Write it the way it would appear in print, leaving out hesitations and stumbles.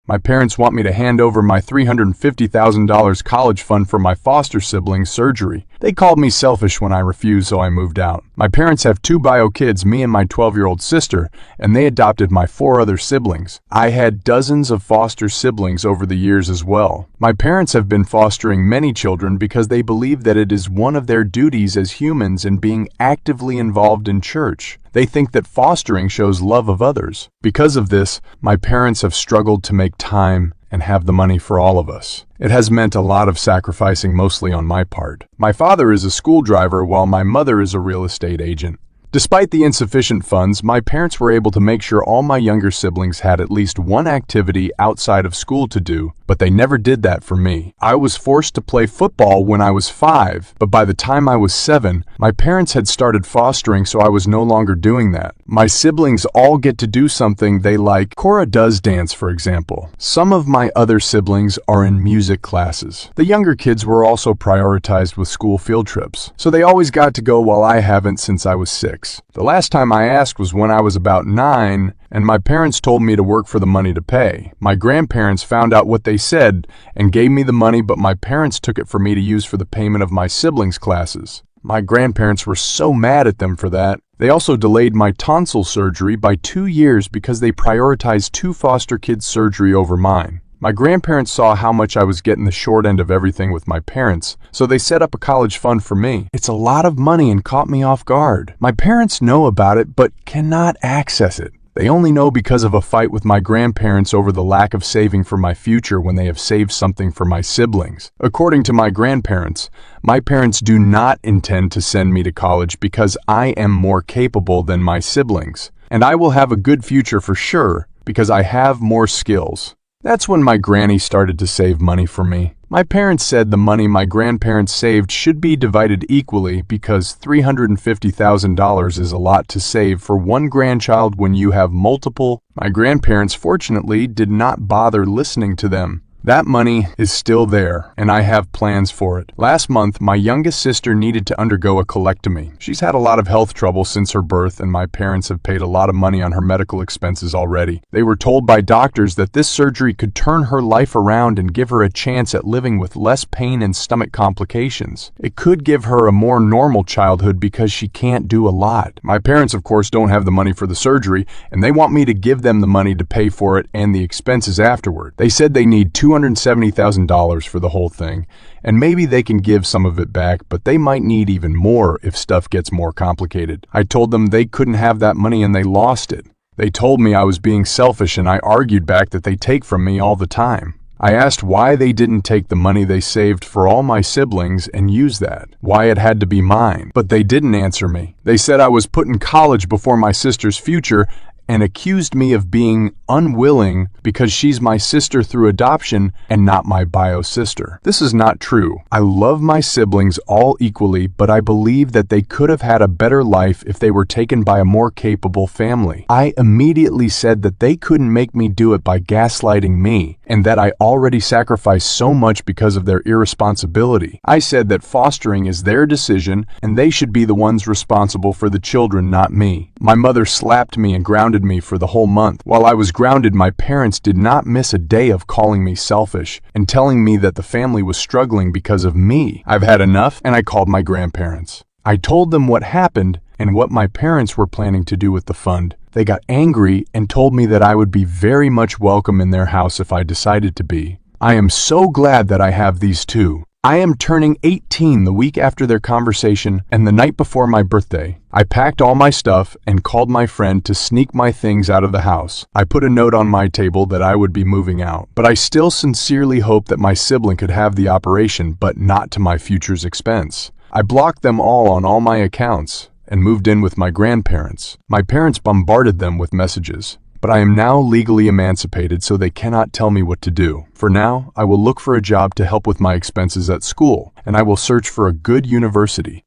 My parents want me to hand over my $350,000 college fund for my foster sibling's surgery. They called me selfish when I refused, so I moved out. My parents have 2 bio kids, me and my 12-year-old sister, and they adopted my 4 other siblings. I had dozens of foster siblings over the years as well. My parents have been fostering many children because they believe that it is one of their duties as humans and being actively involved in church. They think that fostering shows love of others. Because of this, my parents have struggled to make time and have the money for all of us. It has meant a lot of sacrificing, mostly on my part. My father is a school driver while my mother is a real estate agent. Despite the insufficient funds, my parents were able to make sure all my younger siblings had at least one activity outside of school to do, but they never did that for me. I was forced to play football when I was 5, but by the time I was 7, my parents had started fostering, so I was no longer doing that. My siblings all get to do something they like. Cora does dance, for example. Some of my other siblings are in music classes. The younger kids were also prioritized with school field trips, so they always got to go while I haven't since I was 6. The last time I asked was when I was about 9, and my parents told me to work for the money to pay. My grandparents found out what they said and gave me the money, but my parents took it for me to use for the payment of my siblings' classes. My grandparents were so mad at them for that. They also delayed my tonsil surgery by 2 years because they prioritized 2 foster kids' surgery over mine. My grandparents saw how much I was getting the short end of everything with my parents, so they set up a college fund for me. It's a lot of money and caught me off guard. My parents know about it but cannot access it. They only know because of a fight with my grandparents over the lack of saving for my future when they have saved something for my siblings. According to my grandparents, my parents do not intend to send me to college because I am more capable than my siblings, and I will have a good future for sure because I have more skills. That's when my granny started to save money for me. My parents said the money my grandparents saved should be divided equally because $350,000 is a lot to save for one grandchild when you have multiple. My grandparents, fortunately, did not bother listening to them. That money is still there, and I have plans for it. Last month, my youngest sister needed to undergo a colectomy. She's had a lot of health trouble since her birth, and my parents have paid a lot of money on her medical expenses already. They were told by doctors that this surgery could turn her life around and give her a chance at living with less pain and stomach complications. It could give her a more normal childhood because she can't do a lot. My parents, of course, don't have the money for the surgery, and they want me to give them the money to pay for it and the expenses afterward. They said they need $270,000 for the whole thing, and maybe they can give some of it back, but they might need even more if stuff gets more complicated. I told them they couldn't have that money and they lost it. They told me I was being selfish, and I argued back that they take from me all the time. I asked why they didn't take the money they saved for all my siblings and use that, why it had to be mine, but they didn't answer me. They said I was putting college before my sister's future and accused me of being unwilling because she's my sister through adoption and not my bio sister. This is not true. I love my siblings all equally, but I believe that they could have had a better life if they were taken by a more capable family. I immediately said that they couldn't make me do it by gaslighting me, and that I already sacrificed so much because of their irresponsibility. I said that fostering is their decision and they should be the ones responsible for the children, not me. My mother slapped me and grounded me for the whole month. While I was grounded, my parents did not miss a day of calling me selfish and telling me that the family was struggling because of me. I've had enough, and I called my grandparents. I told them what happened and what my parents were planning to do with the fund. They got angry and told me that I would be very much welcome in their house if I decided to be. I am so glad that I have these two. I am turning 18 the week after their conversation and the night before my birthday. I packed all my stuff and called my friend to sneak my things out of the house. I put a note on my table that I would be moving out, but I still sincerely hope that my sibling could have the operation, but not to my future's expense. I blocked them all on all my accounts and moved in with my grandparents. My parents bombarded them with messages, but I am now legally emancipated, so they cannot tell me what to do. For now, I will look for a job to help with my expenses at school, and I will search for a good university.